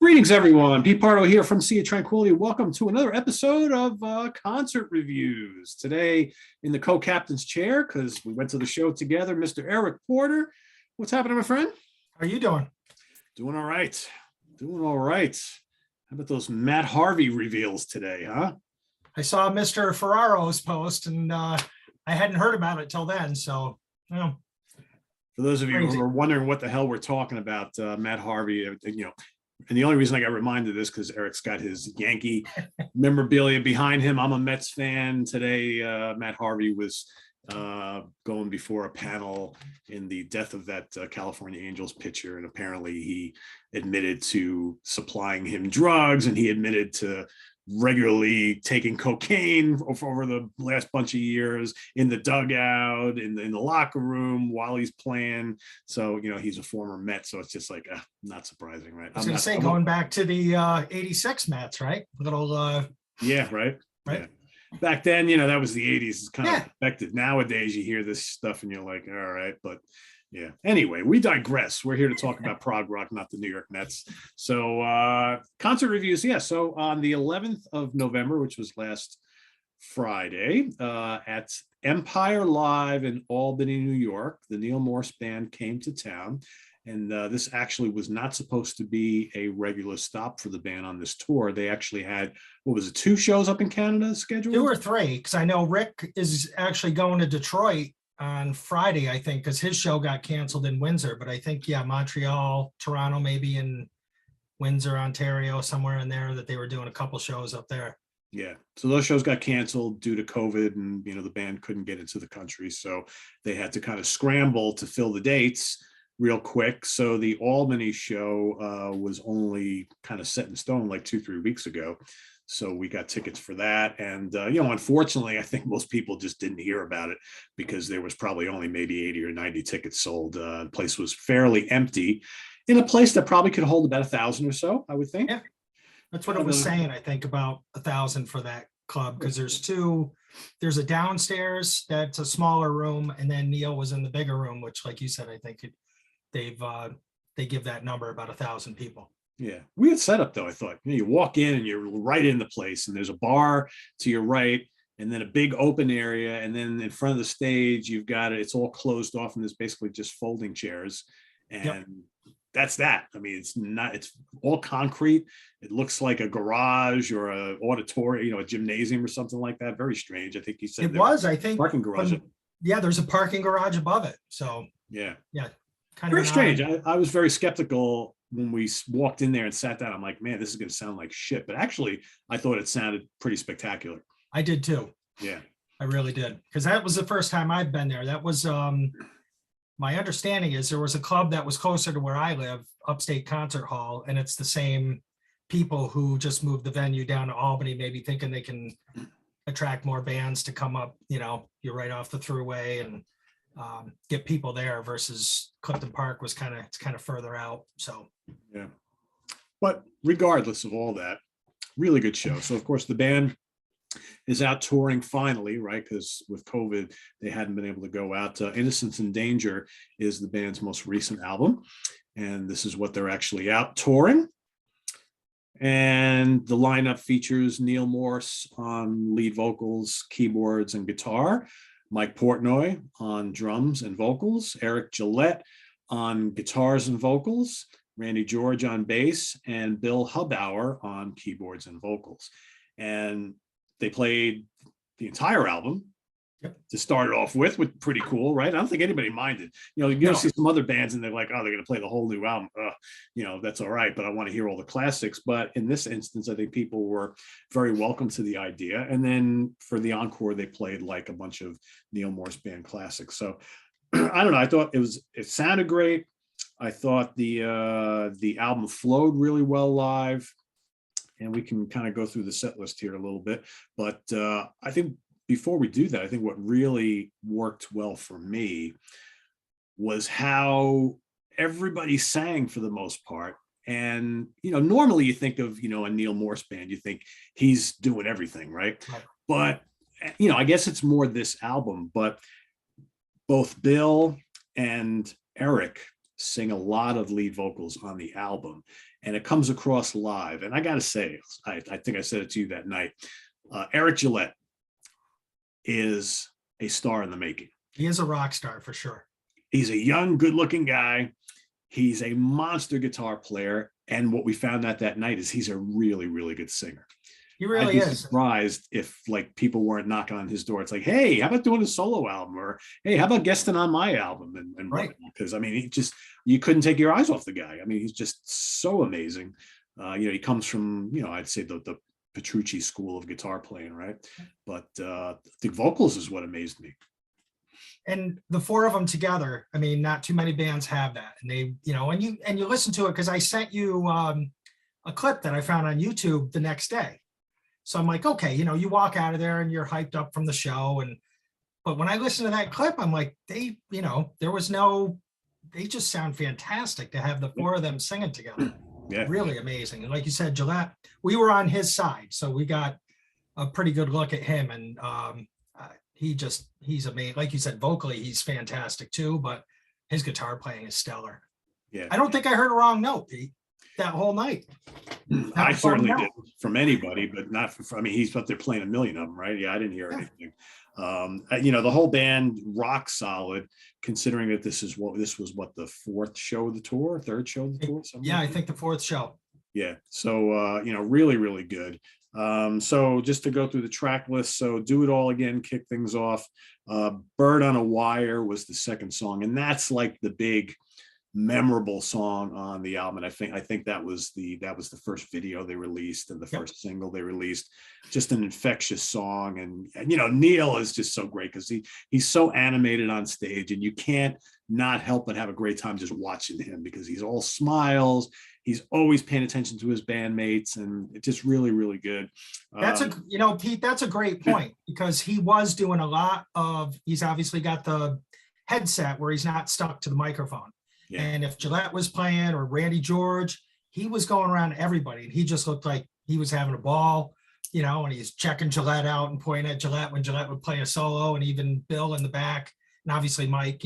Greetings, everyone. Pete Pardo here from Sea of Tranquility. Welcome to another episode of Concert Reviews. Today, in the co-captain's chair, because we went to the show together, Mr. Eric Porter. What's happening, my friend? How are you doing? Doing all right. Doing all right. How about those Matt Harvey reveals today, huh? I saw Mr. Ferraro's post, and I hadn't heard about it till then. So, For those of you crazy. who are wondering what the hell we're talking about, Matt Harvey, and the only reason I got reminded of this because Eric's got his Yankee memorabilia behind him. I'm a Mets fan. Today, Matt Harvey was going before a panel in the death of that California Angels pitcher. And apparently he admitted to supplying him drugs, and he admitted to regularly taking cocaine over the last bunch of years in the dugout, in the locker room while he's playing. So, he's a former Met. So it's just like, not surprising, right? I was going to say, going back to the 86 Mets, right? Yeah, right. Right. Yeah. Back then, that was the 80s. It's kind of expected. Nowadays, you hear this stuff and you're like, all right, but yeah. Anyway, we digress. We're here to talk about prog rock, not the New York Mets. So concert reviews. Yeah. So on the 11th of November, which was last Friday, at Empire Live in Albany, New York, the Neal Morse Band came to town. And this actually was not supposed to be a regular stop for the band on this tour. They actually had, 2 shows up in Canada scheduled? 2 or 3, because I know Rick is actually going to Detroit on Friday, I think, because his show got canceled in Windsor. But I think, Montreal, Toronto, maybe in Windsor, Ontario, somewhere in there, that they were doing a couple shows up there. Yeah. So those shows got canceled due to COVID, and, the band couldn't get into the country. So they had to kind of scramble to fill the dates real quick. So the Albany show was only kind of set in stone like 2-3 weeks ago. So we got tickets for that. And, unfortunately, I think most people just didn't hear about it because there was probably only maybe 80 or 90 tickets sold. The place was fairly empty in a place that probably could hold about 1,000 or so, I would think. Yeah, that's what it was saying. I think about 1,000 for that club, because there's a downstairs that's a smaller room, and then Neal was in the bigger room, which, like you said, I think they give that number about 1,000 people. Yeah, weird setup though. I thought you walk in and you're right in the place, and there's a bar to your right, and then a big open area, and then in front of the stage you've got it. It's all closed off, and there's basically just folding chairs, and that's that. I mean, it's all concrete. It looks like a garage or a auditorium, a gymnasium or something like that. Very strange. I think he said it was. I think parking garage. There's a parking garage above it. So yeah. Kind very of strange. I was very skeptical when we walked in there and sat down. I'm like, man, this is going to sound like shit. But actually, I thought it sounded pretty spectacular. I did too. Yeah, I really did. Because that was the first time I've been there. That was, my understanding is there was a club that was closer to where I live, Upstate Concert Hall. And it's the same people who just moved the venue down to Albany, maybe thinking they can attract more bands to come up. You're right off the thruway and get people there, versus Clifton Park was kind of further out. So yeah, but regardless of all that, really good show. So of course the band is out touring finally, right? Because with COVID they hadn't been able to go out. Innocence in Danger is the band's most recent album, and this is what they're actually out touring. And the lineup features Neal Morse on lead vocals, keyboards, and guitar, Mike Portnoy on drums and vocals, Eric Gillette on guitars and vocals, Randy George on bass, and Bill Hubauer on keyboards and vocals. And they played the entire album to start it off with pretty cool, right? I don't think anybody minded. You see some other bands and they're like, oh, they're going to play the whole new album. That's all right, but I want to hear all the classics. But in this instance, I think people were very welcome to the idea. And then for the encore, they played like a bunch of Neal Morse Band classics. So I don't know. I thought it sounded great. I thought the album flowed really well live, and we can kind of go through the set list here a little bit. But I think before we do that, I think what really worked well for me was how everybody sang for the most part. And, normally you think of, a Neal Morse Band, you think he's doing everything, right? But, I guess it's more this album, but both Bill and Eric sing a lot of lead vocals on the album, and it comes across live. And I got to say, I think I said it to you that night, Eric Gillette is a star in the making. He is a rock star for sure. He's a young, good-looking guy. He's a monster guitar player. And what we found out that night is he's a really, really good singer. He really I'd be is. surprised if like people weren't knocking on his door. It's like, hey, how about doing a solo album? Or hey, how about guesting on my album? And Right. Because I mean, you couldn't take your eyes off the guy. I mean, he's just so amazing. He comes from, I'd say the Petrucci school of guitar playing, right? But the vocals is what amazed me. And the four of them together, I mean, not too many bands have that. And they, and you listen to it, because I sent you a clip that I found on YouTube the next day. So I'm like, okay, you walk out of there and you're hyped up from the show. But when I listen to that clip, I'm like, they just sound fantastic to have the four of them singing together. Yeah. Really amazing. And like you said, Gillette, we were on his side, so we got a pretty good look at him. And he's amazing. Like you said, vocally, he's fantastic too, but his guitar playing is stellar. Yeah. I don't think I heard a wrong note, Pete, that whole night. I certainly did from anybody, but not from, he's up there playing a million of them, right? Yeah, I didn't hear anything. The whole band rock solid, considering that this was what, the third show of the tour. Yeah, I think the fourth show. Yeah. So, really, really good. So just to go through the track list. So Do It All Again, kick things off. Bird on a Wire was the second song. And that's like the big memorable song on the album. And I think that was the first video they released and the first single they released. Just an infectious song. And Neal is just so great because he's so animated on stage, and you can't not help but have a great time just watching him, because he's all smiles. He's always paying attention to his bandmates, and it's just really, really good. Pete, that's a great point, because he was doing a lot of, he's obviously got the headset where he's not stuck to the microphone. Yeah. And if Gillette was playing, or Randy George, he was going around everybody, and he just looked like he was having a ball, and he's checking Gillette out and pointing at Gillette when Gillette would play a solo, and even Bill in the back, and obviously Mike,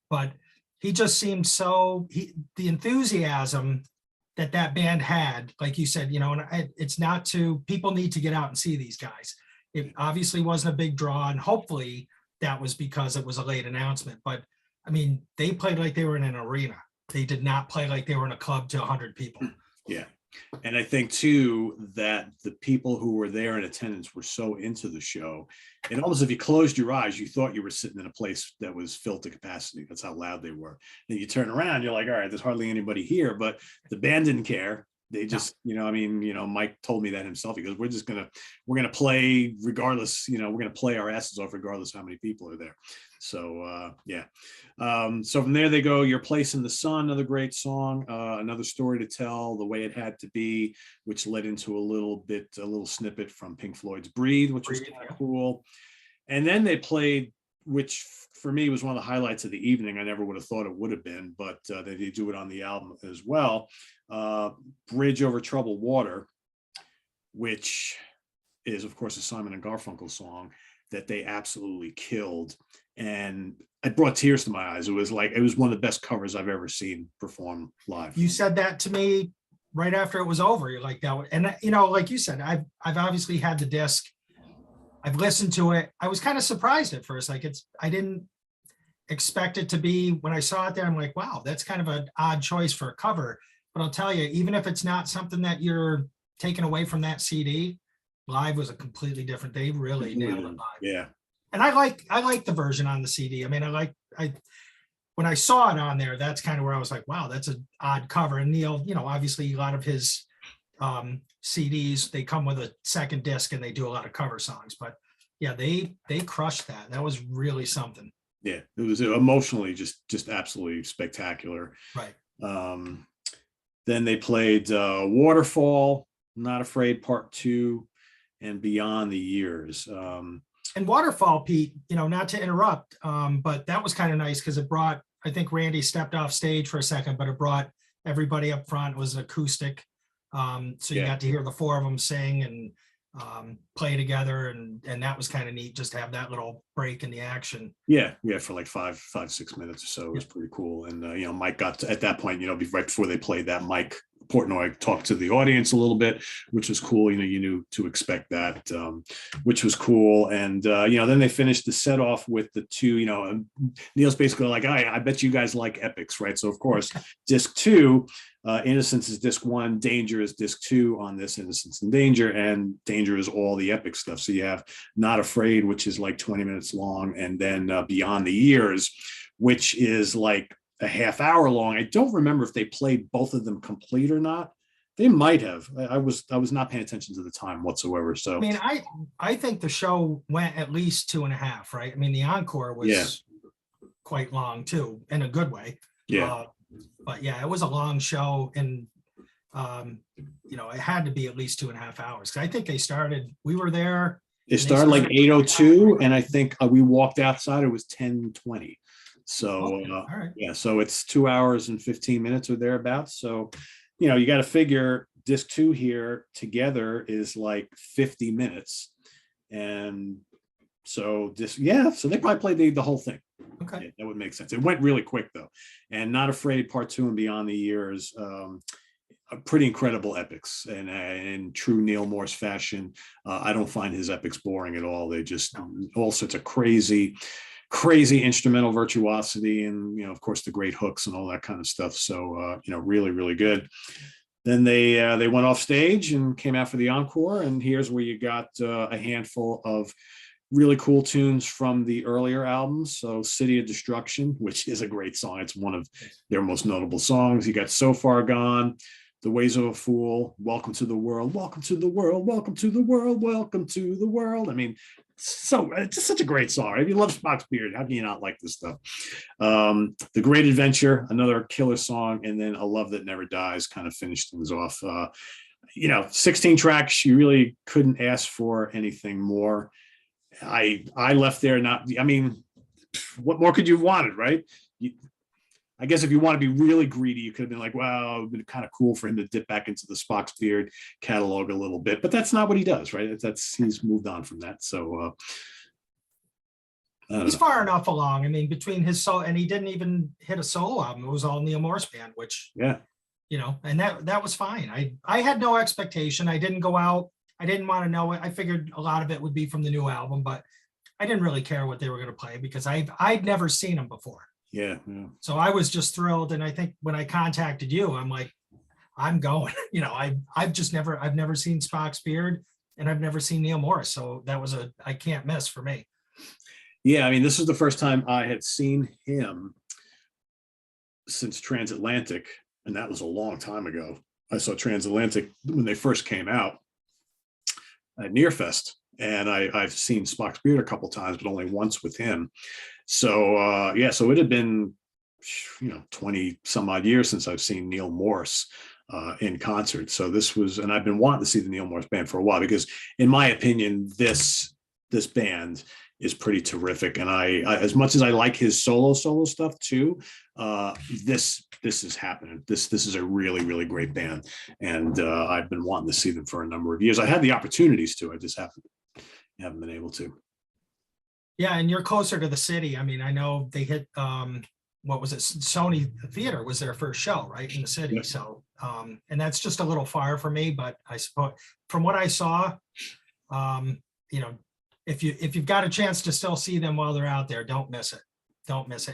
but he just seemed the enthusiasm that band had, like you said, and it's not people need to get out and see these guys. It obviously wasn't a big draw, and hopefully that was because it was a late announcement, but they played like they were in an arena. They did not play like they were in a club to 100 people. Yeah. And I think too, that the people who were there in attendance were so into the show. And almost if you closed your eyes, you thought you were sitting in a place that was filled to capacity. That's how loud they were. And you turn around, you're like, all right, there's hardly anybody here, but the band didn't care. They just, Mike told me that himself. He goes, we're going to play regardless, we're going to play our asses off regardless of how many people are there. So, so from there they go, Your Place in the Sun, another great song, Another Story to Tell, The Way It Had to Be, which led into a little snippet from Pink Floyd's Breathe, which was kind of cool. And then they played, which for me was one of the highlights of the evening. I never would have thought it would have been, but they do it on the album as well. Bridge Over Troubled Water, which is of course a Simon and Garfunkel song that they absolutely killed. And it brought tears to my eyes. It was one of the best covers I've ever seen perform live. You said that to me right after it was over. You're like that. And like you said, I've obviously had the disc. I've listened to it. I was kind of surprised at first. I didn't expect it to be, when I saw it there, I'm like, wow, that's kind of an odd choice for a cover. But I'll tell you, even if it's not something that you're taking away from that CD, live was a completely different. They really nailed it live. Yeah. And I like the version on the CD. When I saw it on there, that's kind of where I was like, wow, that's an odd cover. And Neal, obviously a lot of his CDs, they come with a second disc and they do a lot of cover songs, but yeah, they crushed that. That was really something. Yeah, it was emotionally just absolutely spectacular. Right. Then they played Waterfall, Not Afraid Part 2, and Beyond the Years. And Waterfall, Pete, not to interrupt, but that was kind of nice because it brought, I think Randy stepped off stage for a second, but it brought everybody up front. It was acoustic. So you got to hear the four of them sing, and play together, and that was kind of neat just to have that little break in the action. Yeah, for like 5-6 minutes or so. It was pretty cool. And Mike got to, at that point, right before they played that, Mike Portnoy talked to the audience a little bit, which was cool. You knew to expect that, which was cool. And then they finished the set off with the two. Neal's basically like, I bet you guys like epics, right? So of course, disc 2. Innocence is disc 1, Danger is disc 2 on this, Innocence and Danger, and Danger is all the epic stuff. So you have Not Afraid, which is like 20 minutes long, and then Beyond the Years, which is like a half hour long. I don't remember if they played both of them complete or not. They might have. I was not paying attention to the time whatsoever. So I mean, I think the show went at least 2.5, right? I mean, the encore was quite long too, in a good way. Yeah. But yeah, it was a long show, and it had to be at least 2.5 hours. Because I think we were there. It started like 8:02, and I think we walked outside. It was 10:20. So all right. Yeah, so it's 2 hours and 15 minutes or thereabouts. So you got to figure disc 2 here together is like 50 minutes, and so so they probably played the whole thing. Okay. Yeah, that would make sense. It went really quick though. And Not Afraid Part 2 and Beyond the Years, pretty incredible epics, and in true Neal Morse fashion. I don't find his epics boring at all. They just all sorts of crazy instrumental virtuosity, and of course the great hooks and all that kind of stuff. So really, really good. Then they went off stage and came out for the encore, and here's where you got a handful of really cool tunes from the earlier albums. So City of Destruction, which is a great song. It's one of their most notable songs. You got So Far Gone, The Ways of a Fool, Welcome to the World, Welcome to the World, Welcome to the World, Welcome to the World. I mean, it's just such a great song. If you love Spock's Beard, how can you not like this stuff? The Great Adventure, another killer song, and then A Love That Never Dies kind of finished things off. 16 tracks, you really couldn't ask for anything more. I left there what more could you have wanted, right? I guess if you want to be really greedy, you could have been like, well, it would have been kind of cool for him to dip back into the Spock's Beard catalog a little bit, but that's not what he does, right? He's moved on from that. So he's far enough along. I mean, between his solo, and he didn't even hit a solo album. It was all Neal Morse Band, which and that was fine. I had no expectation. I didn't go out. I didn't want to know it. I figured a lot of it would be from the new album, but I didn't really care what they were going to play because I'd never seen them before. Yeah. So I was just thrilled. And I think when I contacted you, I'm like, I'm going. I've never seen Spock's Beard, and I've never seen Neal Morse. So that was I can't miss for me. Yeah, I mean, this is the first time I had seen him since Transatlantic, and that was a long time ago. I saw Transatlantic when they first came out at Nearfest, and I've seen Spock's Beard a couple times, but only once with him. So so it had been 20 some odd years since I've seen Neal Morse in concert. So this was, and I've been wanting to see the Neal Morse Band for a while, because in my opinion, this band is pretty terrific. And I as much as I like his solo stuff too, this is happening. This is a really, really great band, and I've been wanting to see them for a number of years. I had the opportunities to, I just haven't been able to. Yeah, and you're closer to the city. I mean, I know they hit what was it? Sony Theater was their first show, right, in the city. Yep. So and that's just a little far for me, but I suppose from what I saw, if you've got a chance to still see them while they're out there, don't miss it.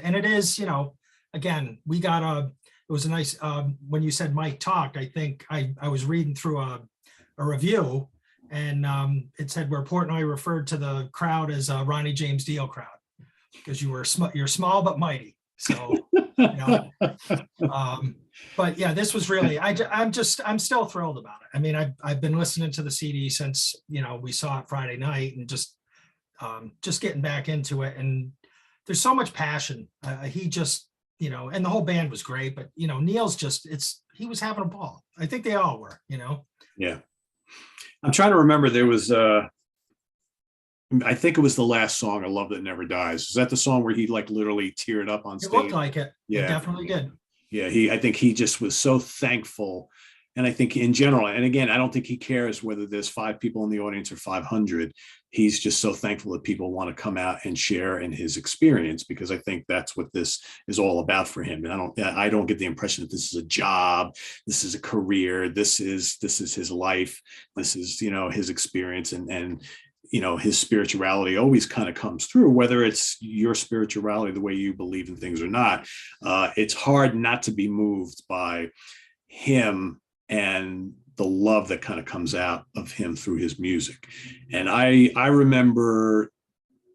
And it is, again, it was a nice, when you said Mike talked, I think I was reading through a review, and it said where Portnoy referred to the crowd as a Ronnie James Dio crowd, because you're small but mighty. So, but yeah, this was really, I'm still thrilled about it. I mean, I've been listening to the CD since, we saw it Friday night, and just getting back into it. And there's so much passion. He just, and the whole band was great, but Neal's he was having a ball. I think they all were, Yeah. I'm trying to remember, there was I think it was the last song, A Love That Never Dies. Is that the song where he like literally teared up on stage? It looked like it. Yeah. It definitely did. Yeah, I think he just was so thankful And I think in general, and again, I don't think he cares whether there's 5 people in the audience or 500. He's just so thankful that people want to come out and share in his experience, because I think that's what this is all about for him. And I don't get the impression that this is a job, this is a career, this is his life, this is, you know, his experience, and you know, his spirituality always kind of comes through, whether it's your spirituality, the way you believe in things or not. It's hard not to be moved by him and the love that kind of comes out of him through his music. And I remember,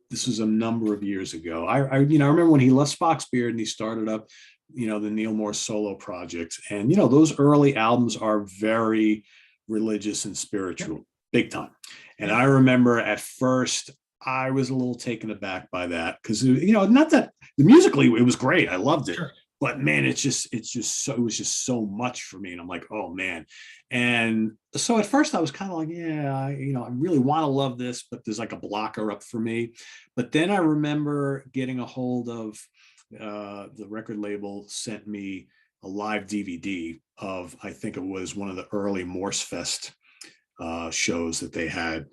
this was a number of years ago. I remember when he left Spock's Beard and he started up, you know, the Neal Morse solo project. And, you know, those early albums are very religious and spiritual, big time. And I remember at first I was a little taken aback by that, because, you know, not that musically it was great, I loved it. Sure. But man, it was just so much for me. And I'm like, oh man. And so at first I was kind of like, yeah, I really want to love this, but there's like a blocker up for me. But then I remember getting a hold of, the record label sent me a live DVD of, I think it was one of the early Morse Fest shows that they had,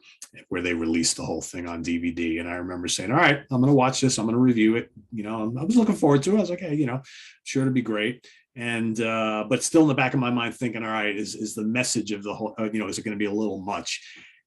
where they released the whole thing on DVD. And I remember saying, all right, I'm going to watch this. I'm going to review it. You know, I was looking forward to it. I was like, hey, you know, sure to be great. And, but still in the back of my mind thinking, all right, is the message of the whole, you know, is it going to be a little much?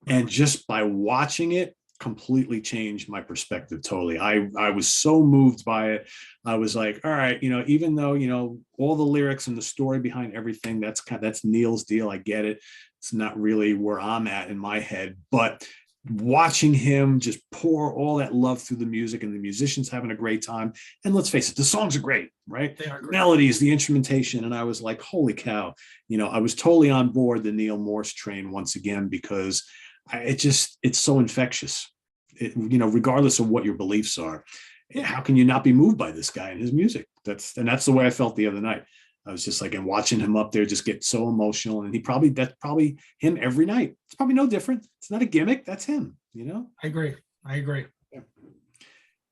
And just by watching it, completely changed my perspective totally. I was so moved by it. I was like, all right, you know, even though, you know, all the lyrics and the story behind everything, that's Neal's deal. I get it. It's not really where I'm at in my head, but watching him just pour all that love through the music, and the musicians having a great time. And let's face it, the songs are great, right? They are great. Melodies, the instrumentation. And I was like, holy cow, you know, I was totally on board the Neal Morse train once again, because it's so infectious. You know, regardless of what your beliefs are, how can you not be moved by this guy and his music? That's the way I felt the other night. I was just like, and watching him up there just get so emotional. And that's probably him every night. It's probably no different. It's not a gimmick. That's him, you know? I agree. Yeah.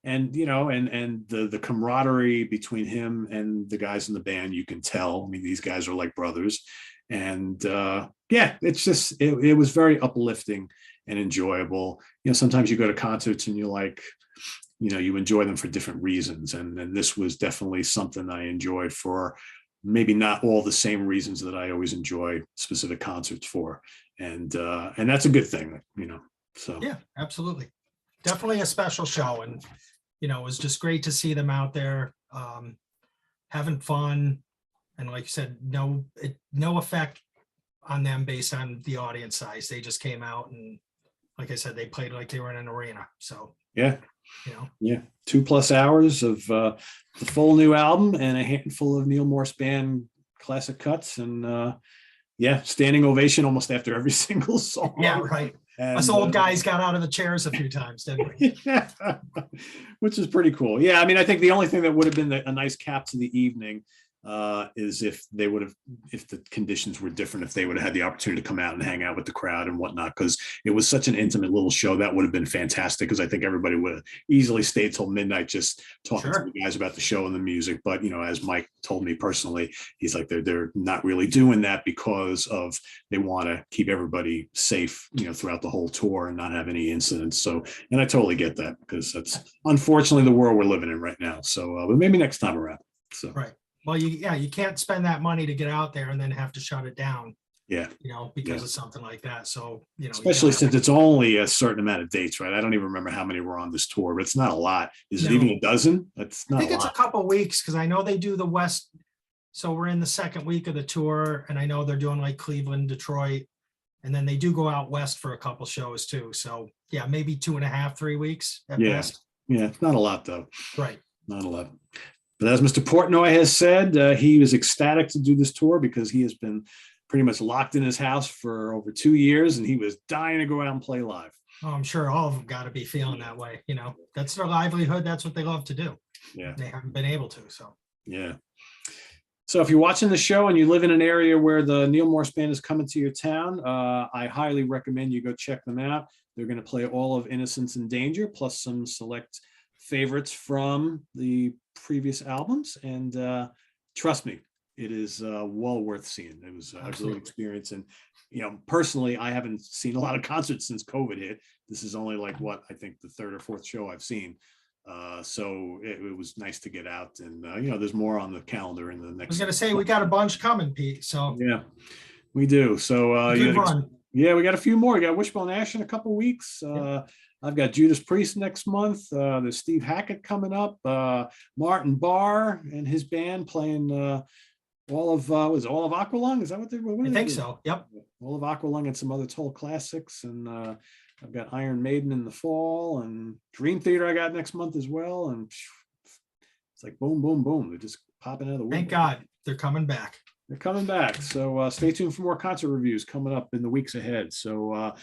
And, you know, and the camaraderie between him and the guys in the band, you can tell. I mean, these guys are like brothers. And yeah, it's just, it was very uplifting and enjoyable. You know, sometimes you go to concerts and you're like, you know, you enjoy them for different reasons. And this was definitely something I enjoyed for maybe not all the same reasons that I always enjoy specific concerts for. And that's a good thing, you know, so. Yeah, absolutely. Definitely a special show. And, you know, it was just great to see them out there having fun. And like you said, no effect on them based on the audience size. They just came out and, like I said, they played like they were in an arena. So yeah, you know, yeah, 2+ hours of the full new album and a handful of Neal Morse Band classic cuts, and yeah, standing ovation almost after every single song. Yeah, right. And, us old guys got out of the chairs a few times, didn't we? Yeah, which is pretty cool. Yeah, I mean, I think the only thing that would have been a nice cap to the evening is if the conditions were different, if they would have had the opportunity to come out and hang out with the crowd and whatnot, because it was such an intimate little show. That would have been fantastic, because I think everybody would have easily stayed till midnight just talking to the guys about the show and the music. But, you know, as Mike told me personally, he's like, they're not really doing that because of, they want to keep everybody safe, you know, throughout the whole tour and not have any incidents. So, and I totally get that, because that's unfortunately the world we're living in right now. So, but maybe next time around. So, right. Well, you can't spend that money to get out there and then have to shut it down. Yeah. You know, because of something like that. So, you know, especially since it's only a certain amount of dates, right? I don't even remember how many were on this tour, but it's not a lot. Is it even a dozen? That's not. I think it's a couple weeks, because I know they do the West. So we're in the second week of the tour, and I know they're doing like Cleveland, Detroit, and then they do go out west for a couple shows too. So yeah, maybe 2.5, 3 weeks at best. Yeah, it's not a lot though. Right. Not a lot. But as Mr. Portnoy has said, he was ecstatic to do this tour, because he has been pretty much locked in his house for over 2 years, and he was dying to go out and play live. Oh, I'm sure all of them got to be feeling that way. You know, that's their livelihood. That's what they love to do. Yeah. They haven't been able to. So, yeah. So if you're watching the show and you live in an area where the Neal Morse Band is coming to your town, I highly recommend you go check them out. They're going to play all of Innocence and Danger, plus some select favorites from the previous albums. And trust me, it is well worth seeing. It was a great Absolutely. experience. And, personally, I haven't seen a lot of concerts since COVID hit. This is only like I think the third or fourth show I've seen. So it was nice to get out, and there's more on the calendar in the I was next. gonna say, we got a bunch coming, Pete, so Yeah, we do. So good run. yeah, we got a few more. We got Wishbone Ash in a couple weeks. Yep. I've got Judas Priest next month. There's Steve Hackett coming up. Martin Barr and his band playing all of Aqualung. Is that what I think so. Yep. All of Aqualung and some other Toll classics. And I've got Iron Maiden in the fall, and Dream Theater I got next month as well. And it's like boom, boom, boom. They're just popping out of the woodwork. Thank God they're coming back. They're coming back. So stay tuned for more concert reviews coming up in the weeks ahead. So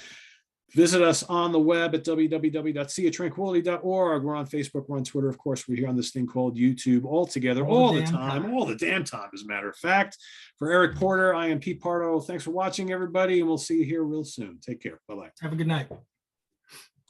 visit us on the web at www.seatranquility.org. We're on Facebook, we're on Twitter. Of course, we're here on this thing called YouTube all together, all the time, all the damn time, as a matter of fact. For Eric Porter, I am Pete Pardo. Thanks for watching, everybody, and we'll see you here real soon. Take care. Bye-bye. Have a good night.